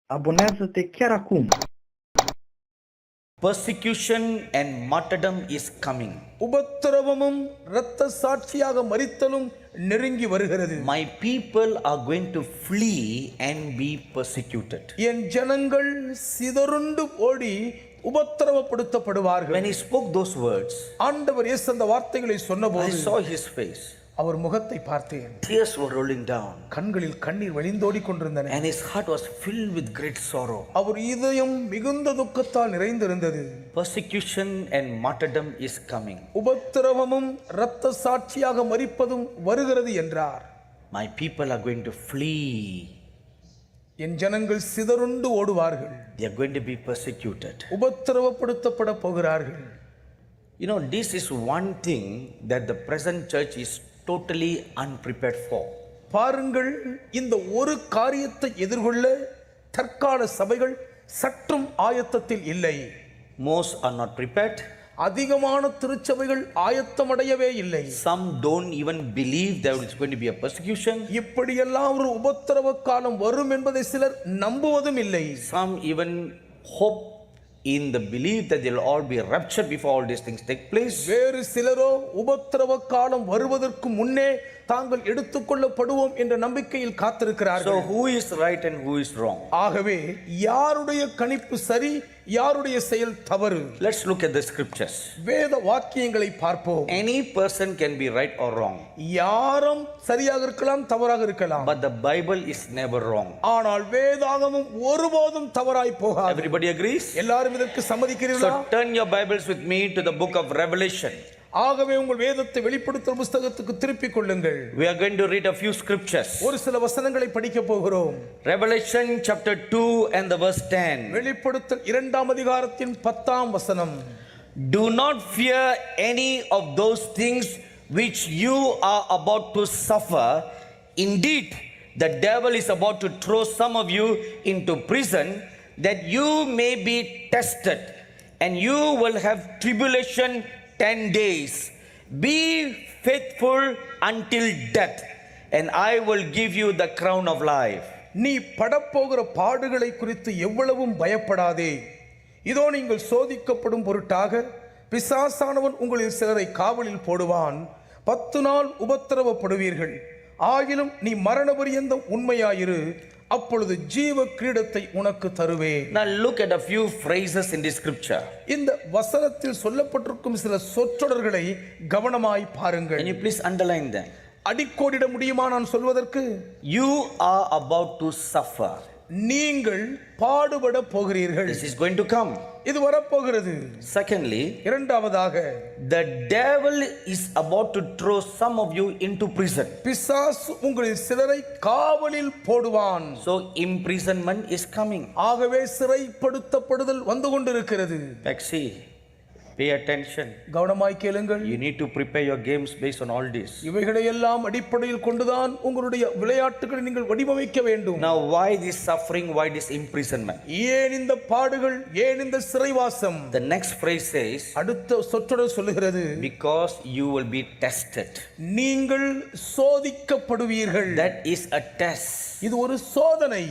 Abonează-te chiar acum. Persecution and martyrdom is coming. உபத்திரவமும் இரத்த சாட்சியாக மரித்தலும் நெருங்கி வருகிறது. My people are going to flee and be persecuted. என் ஜனங்கள் சிதறுண்டு ஓடி உபத்திரவப்படுத்தப்படுவார்கள். When he spoke those words, ஆண்டவர் இயேசு அந்த வார்த்தைகளை I சொன்னபோது saw his face. அவர் முகத்தை பார்த்தேன். Tears were rolling down, கண்களில் கண்ணீர் வழிந்தோடி கொண்டிருந்தன. and his heart was filled with great sorrow. அவர் இதயம் மிகுந்த துக்கத்தால் நிறைந்திருந்தது. Persecution and martyrdom is coming. உபத்திரவமும் இரத்த சாட்சியாக மரிப்பதும் வருகிறது என்றார். My people are going to flee. என் ஜனங்கள் சிதறுண்டு ஓடுவார்கள். They are going to be persecuted. உபத்திரவப்படுத்தப்பட போகிறார்கள். You know, this is one thing that the present church is totally unprepared for. பாருங்கள், இந்த ஒரு காரியத்தை எதிர்கொள்ள தற்கால சபைகள் சற்றும் ஆயத்தத்தில் இல்லை. Most are not prepared. அதிகமான திருச்சபைகள் ஆயத்தமடையவே இல்லை. Some don't even believe there is going to be a persecution. இப்படியெல்லாம் ஒரு உபத்திரவ காலம் வரும் என்பதை சிலர் நம்புவதும் இல்லை. Some even hope in the belief that they'll all be raptured before all these things take place. வேறு சிலரோ உபத்திரவ காலம் வருவதற்கு முன்னே தாங்கள் எடுத்துக்கொள்ளப்படுவோம் என்ற நம்பிக்கையில் காத்திருக்கிறார்கள். So who is right and who is wrong? ஆகவே யாருடைய கணிப்பு சரி, யாருடைய செயல் தவறு? Let's look at the scriptures. வேத வாக்கியங்களை பார்ப்போம். Any person can be right or wrong, யாரும் சரியாக இருக்கலாம், தவறாக இருக்கலாம். but the Bible is never wrong. ஆனால் வேதாகமும் ஒருபோதும் தவறாய் போகாது. Everybody agrees? எல்லாரும் இதற்கு சம்மதிக்கிறீர்களா? So turn your Bibles with me to the book of Revelation. ஆகவே உங்கள் வேதத்தை வெளிப்படுத்தல் புத்தகத்துக்கு திருப்பிக் கொள்ளுங்கள். We are going to read a few scriptures. ஒரு சில வசனங்களை படிக்க போகிறோம். Revelation chapter 2 and the verse 10. வெளிப்படுத்தல் 2ஆம் அதிகாரத்தின் 10ஆம் வசனம். Do not fear any of those things which you are about to suffer. Indeed, the devil is about to throw some of you into prison, that you may be tested, and you will have tribulation 10 days. Be faithful until death, and I will give you the crown of life. நீ படப்போகிற பாடுகளை குறித்து எவ்வளவும் பயப்படாதே. இதோ நீங்கள் சோதிக்கப்படும் பொருட்டாக பிசாசானவன் உங்களில் சிலரை காவலில் போடுவான். 10 நாள் உபத்திரவப்படுவீர்கள். ஆகிலும் நீ மரண பரியந்தம் உண்மையாயிரு, அப்பொழுது ஜீவ கிரீடத்தை உனக்கு தருவேன். Now look at a few phrases in this scripture. இந்த வசனத்தில் சொல்லப்பட்டிருக்கும் சில சொற்றொடர்களை கவனமாய் பாருங்கள். Can you please underline them? அடிக்கோடிட முடியுமா நான் சொல்வதற்கு? You are about to suffer. நீங்கள் பாடுபட போகிறீர்கள். This is going to come. இது வரப்போகிறது. Secondly, இரண்டாவதாக, the devil is about to throw some of you into prison. பிசாசு உங்களில் சிலரை காவலில் போடுவான். So imprisonment is coming. ஆகவே சிறைப்படுத்தப்படுதல் வந்து கொண்டிருக்கிறது. Pexi, pay attention. கவனமாய் கேளுங்கள். You need to prepare your games based on all this. இவைகளை எல்லாம் அடிப்படையில் கொண்டுதான் உங்களுடைய விளையாட்டுகளை நீங்கள் வடிவமைக்க வேண்டும். Now why this suffering, why this imprisonment? ஏன் இந்த பாடுகள், ஏன் இந்த சிறைவாசம்? The next phrase says, அடுத்த சொற்றொடர் சொல்லுகிறது, because you will be tested. நீங்கள் சோதிக்கப்படுவீர்கள். That is a test. இது ஒரு சோதனை.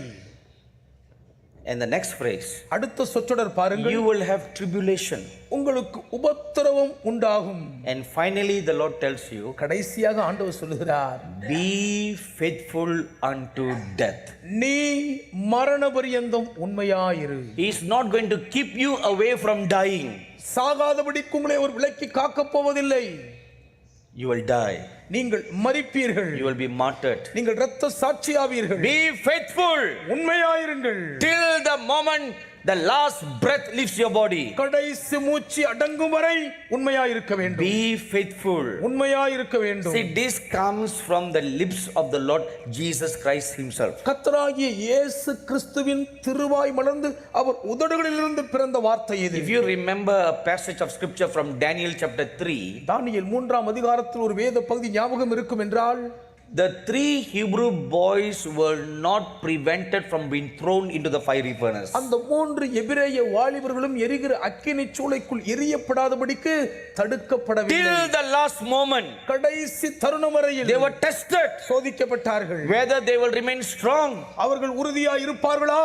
And the next phrase, அடுத்த சொற்றொடர் பாருங்கள், you will have tribulation. உங்களுக்கு உபத்திரவம் உண்டாகும். And finally the Lord tells you, கடைசியாக ஆண்டவர் சொல்லுகிறார், be faithful unto death. நீ மரண பரியந்தம் உண்மையாயிரு. He is not going to keep you away from dying. சாகாதபடிக்கு உங்களை ஒரு விலக்கி காக்கப் போவதில்லை. You will die. நீங்கள் மரிப்பீர்கள். You will be martyred. நீங்கள் இரத்த சாட்சியாவீர்கள். Be faithful உண்மையாயிருங்கள். till the moment the last breath leaves your body. கடைசி மூச்சு அடங்கும் வரை உண்மையாயிருக்க வேண்டும். Be faithful. உண்மையாயிருக்க வேண்டும். See, this comes from the lips of the Lord Jesus Christ himself. கர்த்தராகிய இயேசு கிறிஸ்துவின் திருவாய் மலர்ந்து அவர் உதடுகளிலிருந்து பிறந்த வார்த்தை இது. If you remember a passage of scripture from Daniel chapter 3, தானியேல் 3ஆம் அதிகாரத்தில் ஒரு வேத பகுதி ஞாபகம் இருக்கும் என்றால், the 3 Hebrew boys were not prevented from being thrown into the fiery furnace. அந்த 3 எபிரேய வாலிபர்களும் எரிகிற அக்கினி சூளைக்குள் எரியப்படாதபடிக்கு தடுக்கப்படவில்லை. Till the last moment, கடைசி தருணம் வரையில் they were tested சோதிக்கப்பட்டார்கள். whether they will remain strong. அவர்கள் உறுதியாய் இருப்பார்களா?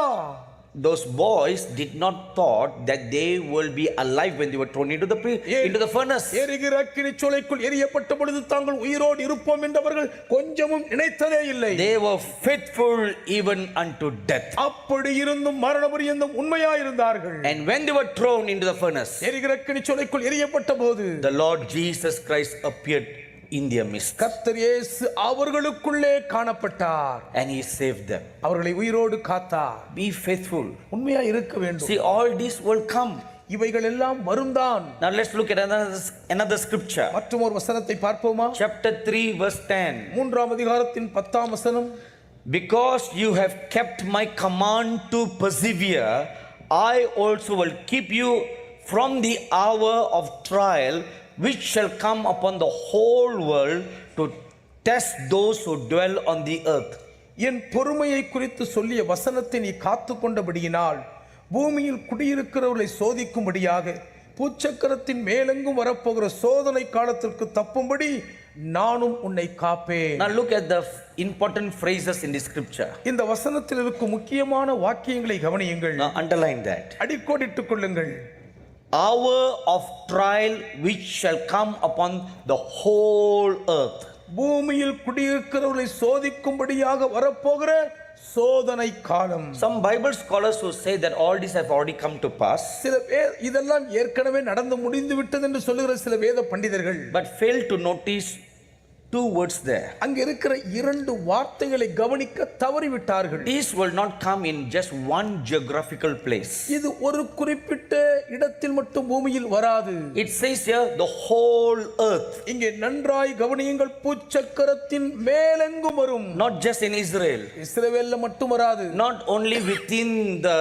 those boys did not thought that they will be alive when they were thrown into the furnace. எரிகிற அக்கினிச்சூளைக்குள் எரியப்பட்ட பொழுது தாங்கள் உயிரோடு இருப்போம் என்றவர்கள் கொஞ்சமும் நினைத்ததே இல்லை. They were faithful even unto death. அப்படி இருந்தும் மரண பரியந்தம் உண்மையாயிருந்தார்கள். And when they were thrown into the furnace, எரிகிற அக்கினிச்சூளைக்குள் எரியப்பட்ட போது the Lord Jesus Christ appeared in their midst. கர்த்தர் இயேசு அவர்களுக்குள்ளே காணப்பட்டார். And he saved them. அவர்களை உயிரோடு காத்தார். Be faithful. உண்மையா இருக்க வேண்டும். See, all this will come. இவைகள் எல்லாம் வரும்தான். Now let's look at another scripture. மற்றும் ஒரு வசனத்தை பார்ப்போமா? Chapter 3 verse 10. 3ஆம் அதிகாரத்தின் 10ஆம் வசனம். Because you have kept my command to persevere, I also will keep you from the hour of trial which shall come upon the whole world to test those who dwell on the earth. என் பொறுமையை குறித்து சொல்லிய வசனத்தை நீ காத்து கொண்டபடியினால் பூமியில் குடியிருக்கிறவர்களை சோதிக்கும்படியாக பூச்சக்கரத்தின் மேலெங்கும் வரப்போகிற சோதனை காலத்திற்கு தப்பும்படி நானும் உன்னை காப்பேன். Now look at the important phrases in the scripture. இந்த வசனத்தில் இருக்கும் முக்கியமான வாக்கியங்களை கவனியுங்கள். Now underline that. அடிக்கோடிட்டுக் கொள்ளுங்கள். Hour of trial which shall come upon the whole earth. பூமியில் குடியிருக்கிறவர்களை சோதிக்கும்படியாக வரப்போகிற சோதனை காலம். Some Bible scholars who say that all this have already come to pass, சில பேர் இதெல்லாம் ஏற்கனவே நடந்து முடிந்து விட்டது என்று சொல்லுகிற சில வேத பண்டிதர்கள் but fail to notice two words there. அங்க இருக்கிற இரண்டு வார்த்தைகளை கவனிக்க தவறிவிட்டார்கள். These will not come in just one geographical place. இது ஒரு குறிப்பிட்ட இடத்தில் மட்டும் பூமியில் வராது. It says here the whole earth. இங்கே நன்றாய் கவனியுங்கள், பூச்சக்கரத்தின் மேலெங்கும் வரும். Not just in Israel. இஸ்ரவேல்ல மட்டும் வராது. Not only within the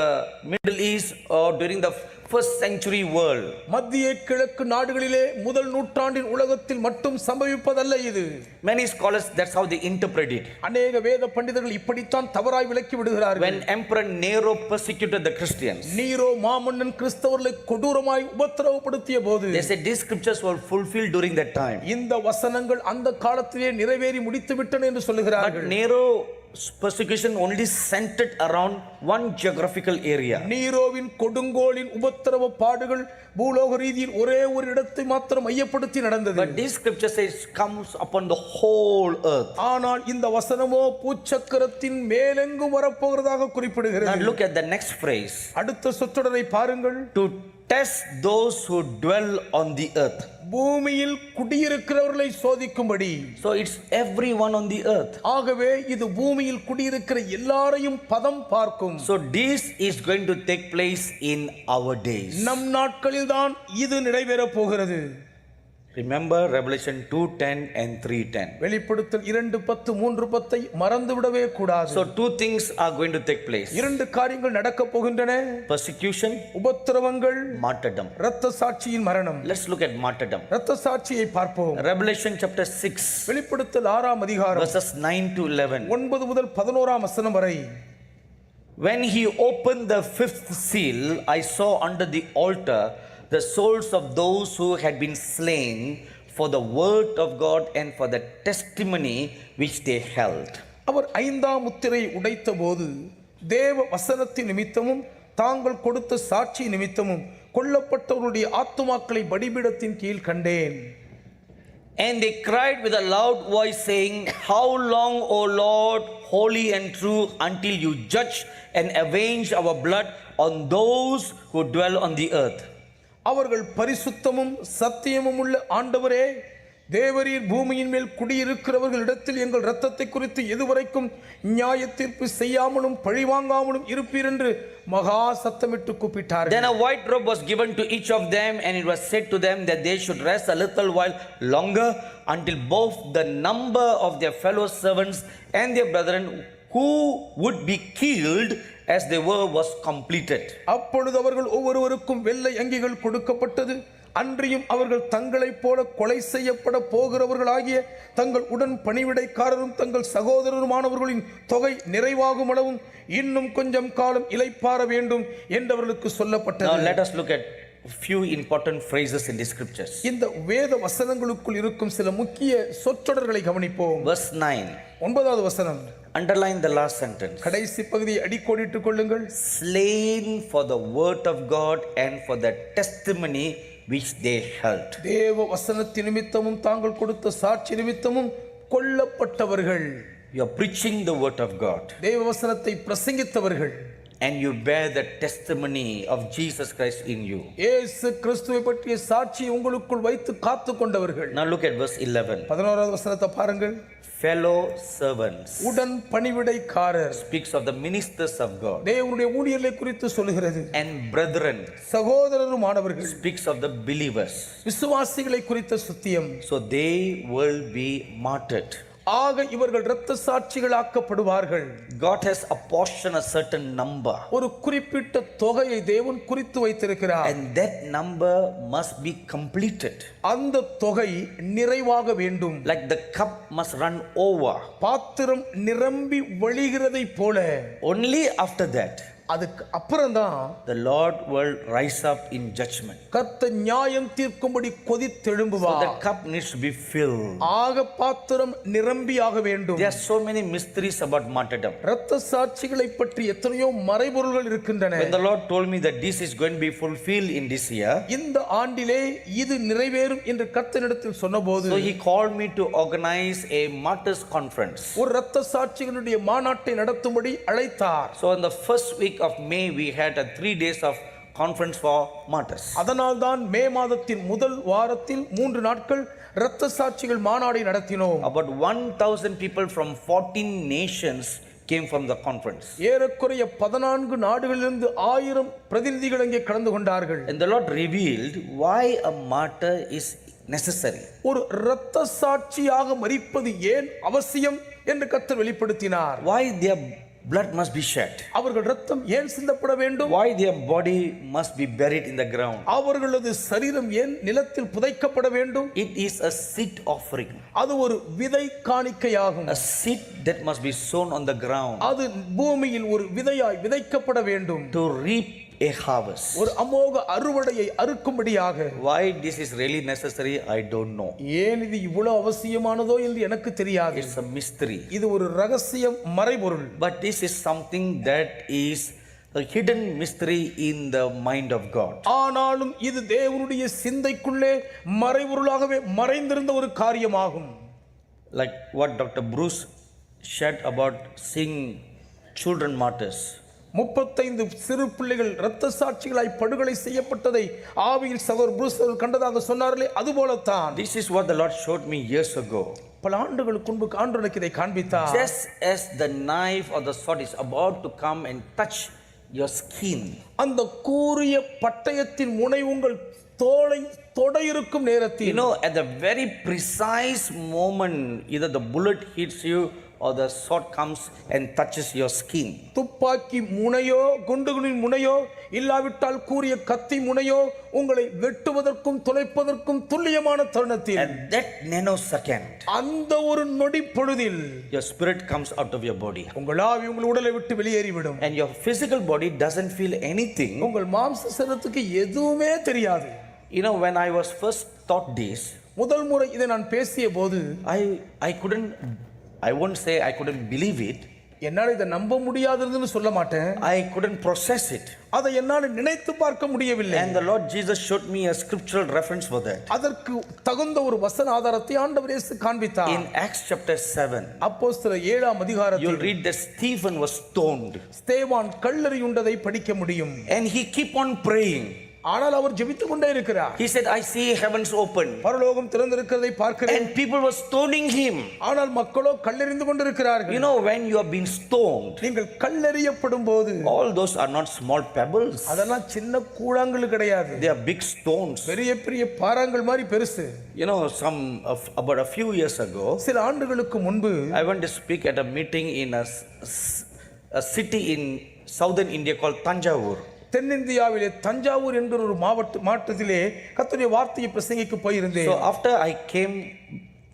Middle East or during the first century world. மத்திய கிழக்கு நாடுகளிலே முதல் நூற்றாண்டின் உலகத்தில் மட்டும் சம்பவிப்பதல்ல இது. Many scholars, that's how they interpret it. அநேக வேத பண்டிதர்கள் இப்படித்தான் தவறாய் விளக்கி விடுகிறார்கள். When Emperor Nero persecuted the Christians, நீரோ மாமன்னன் கிறிஸ்தவர்களை கொடூரமாய் உபத்திரவப்படுத்திய போது, they said these scriptures were fulfilled during that time. இந்த வசனங்கள் அந்த காலத்திலே நிறைவேறி முடித்து விட்டன என்று சொல்லுகிறார்கள். But Nero's persecution only centered around one geographical area. நீரோவின் கொடுங்கோலின் உபத்திரவ பாடுகள் பூலோக ரீதியில் ஒரே ஒரு இடத்தை மாத்திரம் மையப்படுத்தி நடந்தது. But this scripture says comes upon the whole earth. ஆனால் இந்த வசனமோ பூச்சக்கரத்தின் மேலெங்கும் வரப்போகிறதாக குறிப்பிடுகிறது. Now look at the next phrase. அடுத்த சொற்றொடரை பாருங்கள். To test those who dwell on the earth. பூமியில் குடியிருக்கிறவர்களை சோதிக்கும்படி. So it's everyone on the earth. ஆகவே இது பூமியில் குடியிருக்கிற எல்லாரையும் பதம் பார்க்கும். So this is going to take place in our days. நம் நாட்களில் தான் இது நிறைவேற போகிறது. Remember Revelation 2:10 and 3:10. வெளிப்படுத்தல் 2:10 3:10 மறந்து விடவே கூடாது. So two things are going to take place. இரண்டு காரியங்கள் நடக்க போகின்றன. Persecution, உபத்திரவங்கள், martyrdom. இரத்த சாட்சியின் மரணம். Let's look at martyrdom. இரத்த சாட்சியை பார்ப்போம். Revelation chapter 6 வெளிப்படுத்தல் 6ஆம் அதிகாரம் verses 9 to 11. 9 முதல் 11ஆம் வசனம் வரை. When he opened the fifth seal, I saw under the altar the souls of those who had been slain for the word of God and for the testimony which they held. அவர் 5ஆம் முத்திரை உடைத்த போது தேவ வசனத்தின் நிமித்தமும் தாங்கள் கொடுத்த சாட்சி நிமித்தமும் கொல்லப்பட்டவருடைய ஆத்துமாக்களை பலிபீடத்தின் கீழ் கண்டேன். And they cried with a loud voice, saying, How long, O Lord, holy and true, until you judge and avenge our blood on those who dwell on the earth? அவர்கள் பரிசுத்தமும் சத்தியமும் உள்ள ஆண்டவரே, தேவரீர் பூமியின் மேல் குடியிருக்கிறவர்களிடத்தில் எங்கள் இரத்தத்தை குறித்து எதுவரைக்கும் நியாய தீர்ப்பு செய்யாமலும் பழிவாங்காமலும் இருப்பீர் என்று மகா சத்தமிட்டு கூப்பிட்டார்கள். Then a white robe was given to each of them, and it was said to them that they should rest a little while longer until both the number of their fellow servants and their brethren who would be killed as they were was completed. அப்பொழுது அவர்கள் ஒவ்வொருவருக்கும் வெள்ளை அங்கிகள் கொடுக்கப்பட்டது. அன்றியும் அவர்கள் தங்களைப் போல கொலை செய்யப்பட போகிறவர்களாகிய தங்கள் உடன் பணிவிடைக்காரரும் தங்கள் சகோதரருமானவர்களின் தொகை நிறைவாகும் அளவும் இன்னும் கொஞ்சம் காலம் இளைப்பாற வேண்டும் என்றவர்களுக்கு சொல்லப்பட்டது. Now let us look at few important phrases in the scriptures. இந்த வேத வசனங்களுக்குள் இருக்கும் சில முக்கிய சொற்றொடர்களை கவனிப்போம். Verse 9. 9வது வசனம். Underline the last sentence. கடைசி பகுதியை அடிக்கோடிட்டுக் கொள்ளுங்கள். Slain for the word of God and for the testimony which they held. தேவ வசனத்தின் நிமித்தமும் தாங்கள் கொடுத்த சாட்சி நிமித்தமும் கொல்லப்பட்டவர்கள். You are preaching the word of God. தேவ வசனத்தை பிரசங்கித்தவர்கள். And you bear the testimony of Jesus Christ in you. இயேசு கிறிஸ்துவை பற்றிய சாட்சியை உங்களுக்குள் வைத்து காத்துக் கொண்டவர்கள். Now look at verse 11. 11வது வசனத்தை பாருங்கள். Fellow servants உடன் பணிவிடைக்காரர் speaks of the ministers of God. தேவனுடைய ஊழியர்களை குறித்து சொல்கிறது. And brethren சகோதரருமானவர்கள் speaks of the believers. விசுவாசிகளை குறித்த சத்தியம். So they will be martyred. ஆக இவர்கள் இரத்த சாட்சிகளாக்கப்படுவார்கள். God has apportioned a certain number. ஒரு குறிப்பிட்ட தொகையை தேவன் குறித்து வைத்திருக்கிறார். And that number must be completed. அந்த தொகை நிறைவாக வேண்டும். Like the cup must run over. பாத்திரம் நிரம்பி வழிகிறதை போல. Only after that அதுக்கு அப்புறம்தான் the Lord will rise up in judgment. கர்த்தர் நியாயம் தீர்க்கும்படி கொதித்தெழும்புவார். So the cup needs to be filled. ஆக பாத்திரம் நிரம்பியாக வேண்டும். There are so many mysteries about martyrdom. இரத்த சாட்சிகளை பற்றி எத்தனையோ மறைபொருள்கள் இருக்கின்றன. When the Lord told me that this is going to be fulfilled in this year, இந்த ஆண்டிலே இது நிறைவேறும் என்று கர்த்தரிடத்தில் சொன்னபோது, so he called me to organize a martyrs conference. ஒரு இரத்த சாட்சிகளுடைய மாநாட்டை நடத்தும்படி அழைத்தார். So in the first week of May we had a 3 days of conference for martyrs. அதனால்தான் மே மாதத்தின் முதல் வாரத்தில் 3 நாட்கள் இரத்த சாட்சிகள் மாநாடை நடத்தினோம். About 1000 people from 14 nations came from the conference. ஏறக்குறைய 14 நாடுகளிலிருந்து 1000 பிரதிநிதிகள் அங்கே கலந்து கொண்டார்கள். And the Lord revealed why a martyr is necessary. ஒரு இரத்த சாட்சியாக மரிப்பது ஏன் அவசியம் என்று கர்த்தர் வெளிப்படுத்தினார். Why their blood must be shed. அவர்கள் இரத்தம் ஏன் சிந்தப்பட வேண்டும்? Why their body must be buried in the ground. அவர்களது சரீரம் ஏன் நிலத்தில் புதைக்கப்பட வேண்டும்? It is a seed offering. அது ஒரு விதை காணிக்கையாகும். A seed that must be sown on the ground. அது பூமியில் ஒரு விதையாய் விதைக்கப்பட வேண்டும். To reap a harvest. ஒரு அமோக அறுவடையை அறுக்கும்படியாக. Why this is really necessary, I don't know. ஏன் இது இவ்வளவு அவசியமானதோ என்று எனக்கு தெரியாது. It's a mystery. இது ஒரு ரகசியம், மறைபொருள். But this is something that is a hidden mystery in the mind of God. ஆனாலும் இது தேவனுடைய சிந்தைக்குள்ளே மறைபொருளாகவே மறைந்திருந்த ஒரு காரியமாகும். Like what Dr. Bruce shared about seeing children martyrs. 35 சிறு பிள்ளைகள் இரத்த சாட்சிகளாய் படுகொலை செய்யப்பட்டதை ஆவியில் சகோதரர் புரூஸ் கண்டதாக சொன்னார்களே, அதுபோலத்தான். This is what the Lord showed me years ago. பல ஆண்டுகளுக்கு முன்பு ஆண்டவருக்கு இதை காண்பித்தார். Just as the knife or the sword is about to come and touch your skin, அந்த கூரிய பட்டயத்தின் முனை உங்கள் தோலை தொட இருக்கும் நேரத்தில், you know, at the very precise moment either the bullet hits you or the sword comes and touches your skin. துப்பாக்கி முனையோ குண்டுகளின் முனையோ இல்லாவிட்டால் கூரிய கத்தி முனையோ உங்களை வெட்டுவதற்கும் துளைப்பதற்கும் துல்லியமான தருணத்தில், At that nanosecond, அந்த ஒரு நொடி பொழுதில் your spirit comes out of your body உங்கள் ஆவி உங்கள் உடலை விட்டு வெளியேறிவிடும். and your physical body doesn't feel anything. உங்கள் மாம்ச சரீரத்துக்கு எதுவுமே தெரியாது. You know, when I was first taught this, முதல் முறை இதை நான் பேசிய போது I won't say I couldn't believe it. என்னால் இதை நம்ப முடியாதுன்னு சொல்ல மாட்டேன். I couldn't process it. அதை என்னால் நினைத்து பார்க்க முடியவில்லை. And the Lord Jesus showed me a scriptural reference for that. அதற்கு தகுந்த ஒரு வசன ஆதாரத்தை ஆண்டவர் இயேசு காண்பித்தார். In Acts chapter 7, அப்போஸ்தலர் 7ஆம் அதிகாரத்தில் you'll read that Stephen was stoned. ஸ்தேவான் கல்லெறியுண்டதை படிக்க முடியும். And he keep on praying. ஆனால் அவர் ஜெபித்துக் கொண்டே இருக்கிறார். He said, I see heavens open. பரலோகம் திறந்திருக்கிறதை பார்க்கிறேன். And people were stoning him. ஆனால் மக்களோ கல்லெறிந்து கொண்டிருக்கிறார்கள். You know, when you are being stoned, நீங்கள் கல்லெறியப்படும் போது, all those are not small pebbles. அதெல்லாம் சின்ன கூழாங்கல் கிடையாது. They are big stones. பெரிய பெரிய பாறாங்கல் மாதிரி பெருசு. You know, about a few years ago, சில ஆண்டுகளுக்கு முன்பு I went to speak at a meeting in a city in southern India called Tanjavur. தென்னிந்தியாவிலே Thanjavur என்ற ஒரு மாவட்டத்திலே கர்த்தருடைய வார்த்தையை பிரசங்கிக்க போயிருந்தேன். So after I came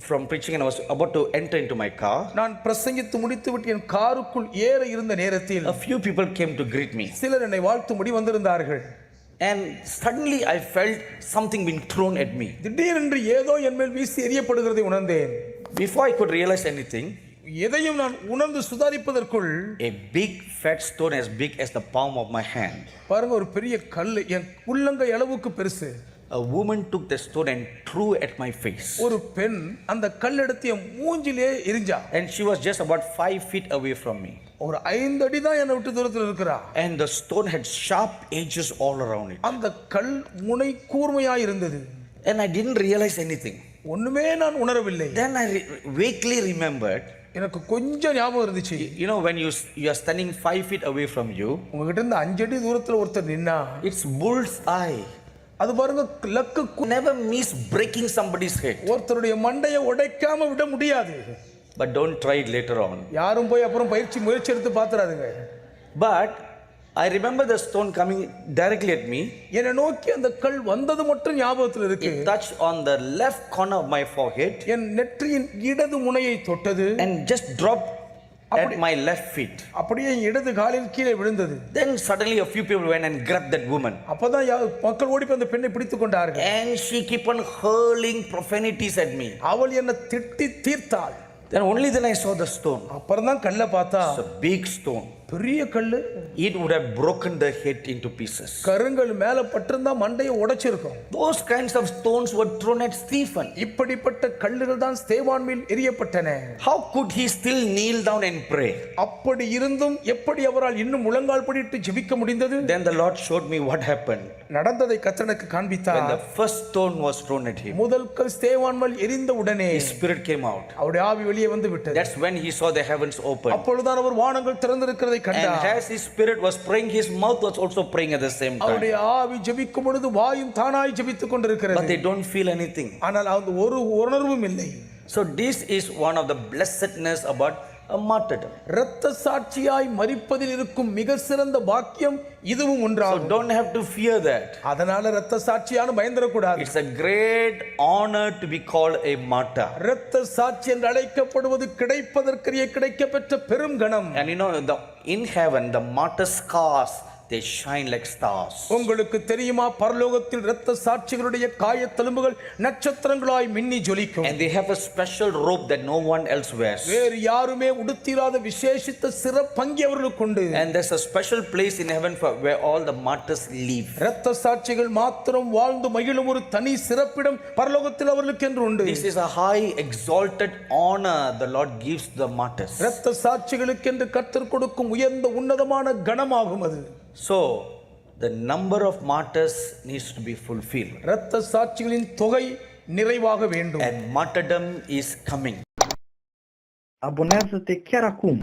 from preaching and I was about to enter into my car, நான் பிரசங்கித்து முடித்துவிட்டு என் காருக்குள் ஏற இருந்த நேரத்தில் a few people came to greet me. சிலர் என்னை வாழ்த்தும்படி வந்திருந்தார்கள். And suddenly I felt something being thrown at me. திடீரென்று ஏதோ என் மேல் வீசி எறியப்படுகிறதை உணர்ந்தேன். Before I could realize anything, எதையும் நான் உணர்ந்து சுதாரிப்பதற்குள் a big fat stone as big as the palm of my hand. பாருங்க, ஒரு பெரிய கல் என் உள்ளங்கை அளவுக்கு பெருசு. A woman took the stone and threw at my face. ஒரு பெண் அந்த கல் எடுத்து என் மூஞ்சிலே எரிஞ்சா. And she was just about 5 feet away from me. ஒரு 5 அடி தான் என்னை விட்டு தூரத்தில் இருக்கிறா. And the stone had sharp edges all around it. அந்த கல் முனை கூர்மையாய் இருந்தது. And I didn't realize anything. ஒண்ணுமே நான் உணரவில்லை. Then I vaguely remembered. எனக்கு கொஞ்சம் ஞாபகம் இருந்துச்சு. You know, when you are standing 5 feet away from you, உங்ககிட்ட இருந்து 5 அடி தூரத்துல ஒருத்தர் நின்னா, it's bull's eye. அது பாருங்க, luck Never miss breaking somebody's head. ஒருத்தருடைய மண்டையை உடைக்காம விட முடியாது. But don't try it later on. யாரும் போய் அப்புறம் முயற்சி எடுத்து பாத்துறாதுங்க. But I remember the stone coming directly at me. என்னை நோக்கி அந்த கல் வந்தது மட்டும் ஞாபகத்தில் இருக்கு. It touched on the left corner of my forehead. என் நெற்றியின் இடது முனையை தொட்டது. And just dropped at my left feet. அப்படியே இடது காலில் கீழே விழுந்தது. Then suddenly a few people went and grabbed that woman. அப்பதான் மக்கள் ஓடி போய் அந்த பெண்ணை பிடித்துக் கொண்டார்கள். And she keep on hurling profanities at me. அவள் என்னை திட்டி தீர்த்தாள். Then only then I saw the stone. அப்புறம் தான் கல்லை பார்த்தா. It's a big stone. பெரிய கல்லு. It would have broken the head into pieces. கருங்கல் மேல பட்டிருந்தா மண்டையை உடைச்சிருக்கும். Those kinds of stones were thrown at Stephen. இப்படிப்பட்ட கல்லுகள் தான் ஸ்தேவான் மேல் எறியப்பட்டன. How could he still kneel down and pray? அப்படி இருந்தும் எப்படி அவரால் இன்னும் முழங்கால் படிட்டு ஜெபிக்க முடிந்தது? Then the Lord showed me what happened. நடந்ததை கர்த்தருக்கு காண்பித்தார். When the first stone was thrown at him, முதல் கல் ஸ்தேவான் மேல் எறிந்த உடனே his spirit came out. அவருடைய ஆவி வெளியே வந்து விட்டது. That's when he saw the heavens open. அப்பொழுதுதான் அவர் வானங்கள் திறந்திருக்கிறதை And கண்டார். as his spirit was praying, his mouth was also praying at the same time. அவருடைய ஆவி ஜெபிக்கும் பொழுது வாயும் தானாய் ஜெபித்துக் கொண்டிருக்கிறது. But they don't feel anything. ஆனால் அந்த ஒரு உணர்வும் இல்லை. So this is one of the blessedness about a martyrdom. இரத்த சாட்சியாய் மரிப்பதில் இருக்கும் மிக சிறந்த பாக்கியம் இதுவும் So ஒன்றாகும். don't have to fear that. அதனால இரத்த சாட்சியான பயந்துடக்கூடாது. It's a great honor to be called a martyr. இரத்த சாட்சி என்று அழைக்கப்படுவது கிடைப்பதற்கரிய கிடைக்கப்பெற்ற பெரும் கணம். And you know, in heaven, the martyr scars, they shine like stars. உங்களுக்கு தெரியுமா, பரலோகத்தில் இரத்த சாட்சிகளுடைய காயத்தழும்புகள் நட்சத்திரங்களாய் மின்னி ஜொலிக்கும். And they have a special robe that no one else wears. வேறு யாருமே உடுத்திராத விசேஷித்த சிறப்பங்கி அவர்களுக்கு உண்டு. And there's a special place in heaven for where all the martyrs live. இரத்த சாட்சிகள் மாத்திரம் வாழ்ந்து மகிழும் ஒரு தனி சிறப்பிடம் பரலோகத்தில் அவர்களுக்கு என்று உண்டு. This is a high exalted honor the Lord gives the martyrs. இரத்த சாட்சிகளுக்கு என்று கர்த்தர் கொடுக்கும் உயர்ந்த உன்னதமான கணமாகும் அது. So the number of martyrs needs to be fulfilled. இரத்த சாட்சிகளின் தொகை நிறைவாக வேண்டும். And martyrdom is coming. Abonează-te chiar acum